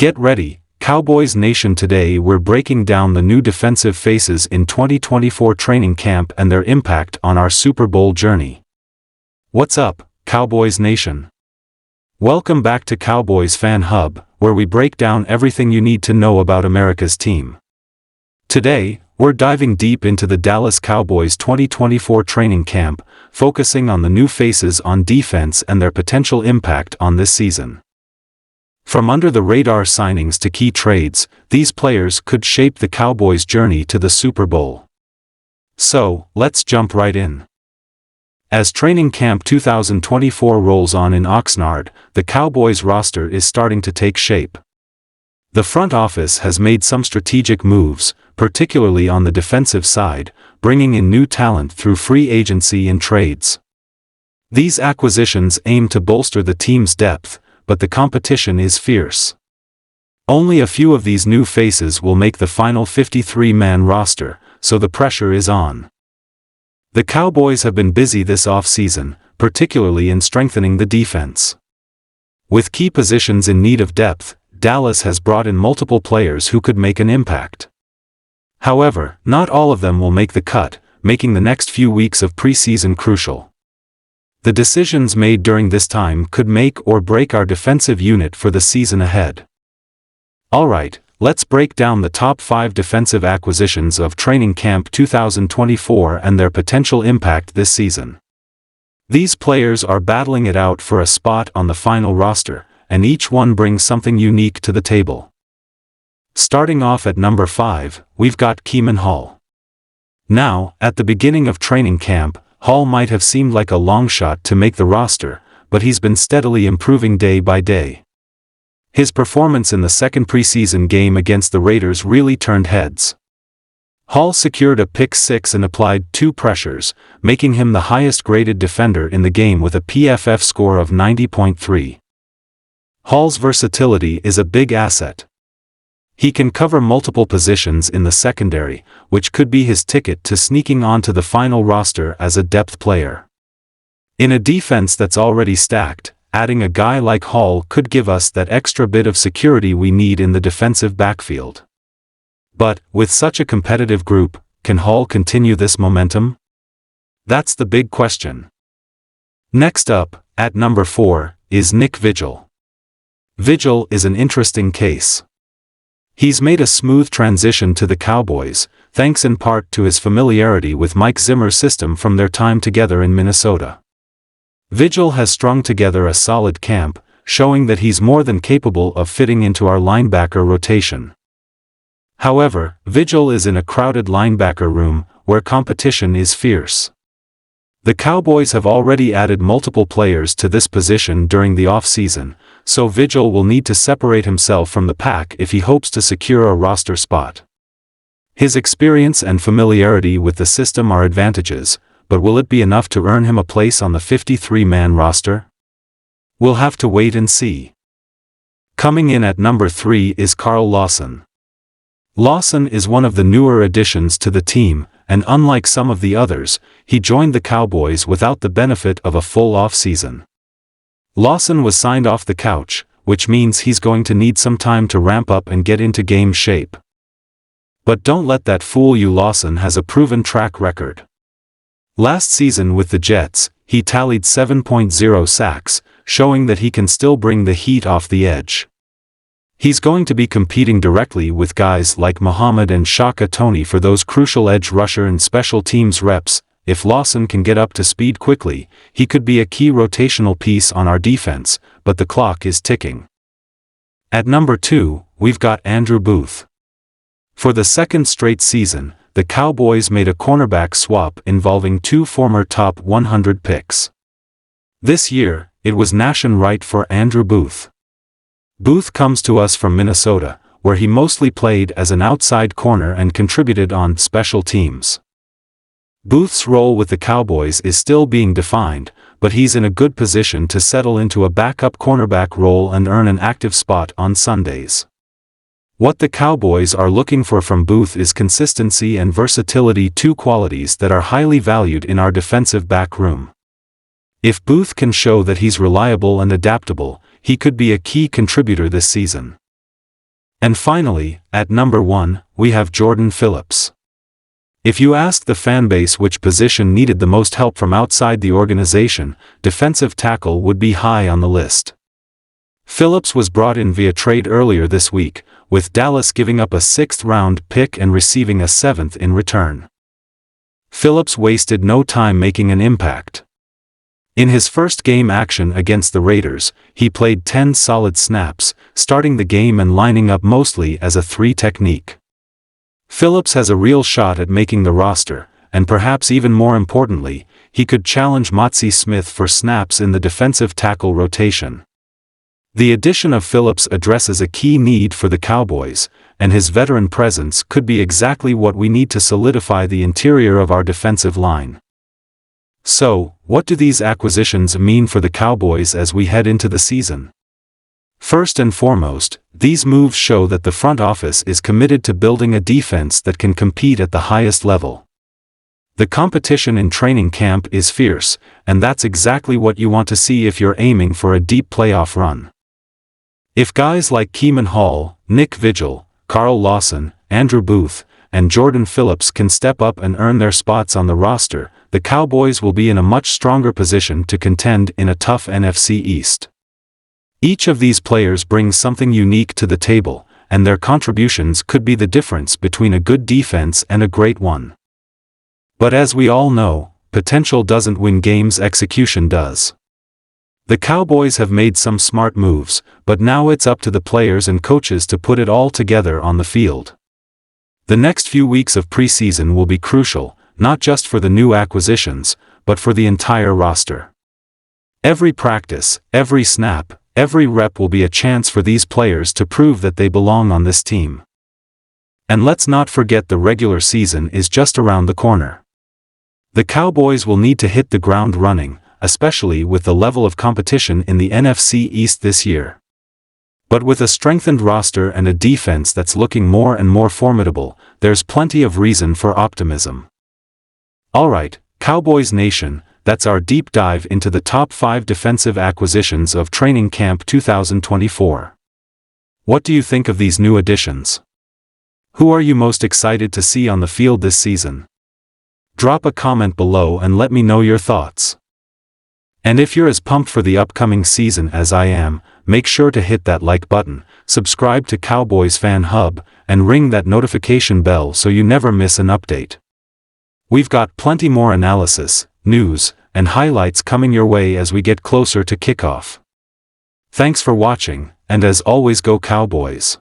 Get ready, Cowboys Nation. Today we're breaking down the new defensive faces in 2024 training camp and their impact on our Super Bowl journey. What's up, Cowboys Nation? Welcome back to Cowboys Fan Hub, where we break down everything you need to know about America's team. Today, we're diving deep into the Dallas Cowboys 2024 training camp, focusing on the new faces on defense and their potential impact on this season. From under-the-radar signings to key trades, these players could shape the Cowboys' journey to the Super Bowl. So, let's jump right in. As training camp 2024 rolls on in Oxnard, the Cowboys roster is starting to take shape. The front office has made some strategic moves, particularly on the defensive side, bringing in new talent through free agency and trades. These acquisitions aim to bolster the team's depth, but the competition is fierce. Only a few of these new faces will make the final 53-man roster, so the pressure is on. The Cowboys have been busy this offseason, particularly in strengthening the defense. With key positions in need of depth, Dallas has brought in multiple players who could make an impact. However, not all of them will make the cut, making the next few weeks of preseason crucial. The decisions made during this time could make or break our defensive unit for the season ahead. Alright, let's break down the top 5 defensive acquisitions of training camp 2024 and their potential impact this season. These players are battling it out for a spot on the final roster, and each one brings something unique to the table. Starting off at number 5, we've got Kemon Hall. Now, at the beginning of training camp, Hall might have seemed like a long shot to make the roster, but he's been steadily improving day by day. His performance in the second preseason game against the Raiders really turned heads. Hall secured a pick 6 and applied 2 pressures, making him the highest-graded defender in the game with a PFF score of 90.3. Hall's versatility is a big asset. He can cover multiple positions in the secondary, which could be his ticket to sneaking onto the final roster as a depth player. In a defense that's already stacked, adding a guy like Hall could give us that extra bit of security we need in the defensive backfield. But, with such a competitive group, can Hall continue this momentum? That's the big question. Next up, at number 4, is Vigil. Vigil is an interesting case. He's made a smooth transition to the Cowboys, thanks in part to his familiarity with Mike Zimmer's system from their time together in Minnesota. Vigil has strung together a solid camp, showing that he's more than capable of fitting into our linebacker rotation. However, Vigil is in a crowded linebacker room, where competition is fierce. The Cowboys have already added multiple players to this position during the offseason, so Vigil will need to separate himself from the pack if he hopes to secure a roster spot. His experience and familiarity with the system are advantages, but will it be enough to earn him a place on the 53-man roster? We'll have to wait and see. Coming in at number 3 is Lawson. Lawson is one of the newer additions to the team, and unlike some of the others, he joined the Cowboys without the benefit of a full off-season. Lawson was signed off the couch, which means he's going to need some time to ramp up and get into game shape. But don't let that fool you. Lawson has a proven track record. Last season with the Jets, he tallied 7.0 sacks, showing that he can still bring the heat off the edge. He's going to be competing directly with guys like Muhammad and Shaka Toney for those crucial edge rusher and special teams reps. If Lawson can get up to speed quickly, he could be a key rotational piece on our defense, but the clock is ticking. At number 2, we've got Andrew Booth. For the second straight season, the Cowboys made a cornerback swap involving 2 former top 100 picks. This year, it was Nation right for Andrew Booth. Booth comes to us from Minnesota, where he mostly played as an outside corner and contributed on special teams. Booth's role with the Cowboys is still being defined, but he's in a good position to settle into a backup cornerback role and earn an active spot on Sundays. What the Cowboys are looking for from Booth is consistency and versatility, 2 qualities that are highly valued in our defensive back room. If Booth can show that he's reliable and adaptable, he could be a key contributor this season. And finally, at number 1, we have Jordan Phillips. If you ask the fanbase which position needed the most help from outside the organization, defensive tackle would be high on the list. Phillips was brought in via trade earlier this week, with Dallas giving up a 6th-round pick and receiving a 7th in return. Phillips wasted no time making an impact. In his first game action against the Raiders, he played 10 solid snaps, starting the game and lining up mostly as a 3 technique. Phillips has a real shot at making the roster, and perhaps even more importantly, he could challenge Motzie Smith for snaps in the defensive tackle rotation. The addition of Phillips addresses a key need for the Cowboys, and his veteran presence could be exactly what we need to solidify the interior of our defensive line. So, what do these acquisitions mean for the Cowboys as we head into the season? First and foremost, these moves show that the front office is committed to building a defense that can compete at the highest level. The competition in training camp is fierce, and that's exactly what you want to see if you're aiming for a deep playoff run. If guys like Kemon Hall, Vigil, Lawson, Andrew Booth, and Jordan Phillips can step up and earn their spots on the roster, the Cowboys will be in a much stronger position to contend in a tough NFC East. Each of these players brings something unique to the table, and their contributions could be the difference between a good defense and a great one. But as we all know, potential doesn't win games, execution does. The Cowboys have made some smart moves, but now it's up to the players and coaches to put it all together on the field. The next few weeks of preseason will be crucial, not just for the new acquisitions, but for the entire roster. Every practice, every snap, every rep will be a chance for these players to prove that they belong on this team. And let's not forget the regular season is just around the corner. The Cowboys will need to hit the ground running, especially with the level of competition in the NFC East this year. But with a strengthened roster and a defense that's looking more and more formidable, there's plenty of reason for optimism. Alright, Cowboys Nation, that's our deep dive into the top 5 defensive acquisitions of Training Camp 2024. What do you think of these new additions? Who are you most excited to see on the field this season? Drop a comment below and let me know your thoughts. And if you're as pumped for the upcoming season as I am, make sure to hit that like button, subscribe to Cowboys Fan Hub, and ring that notification bell so you never miss an update. We've got plenty more analysis, news, and highlights coming your way as we get closer to kickoff. Thanks for watching, and as always, go Cowboys!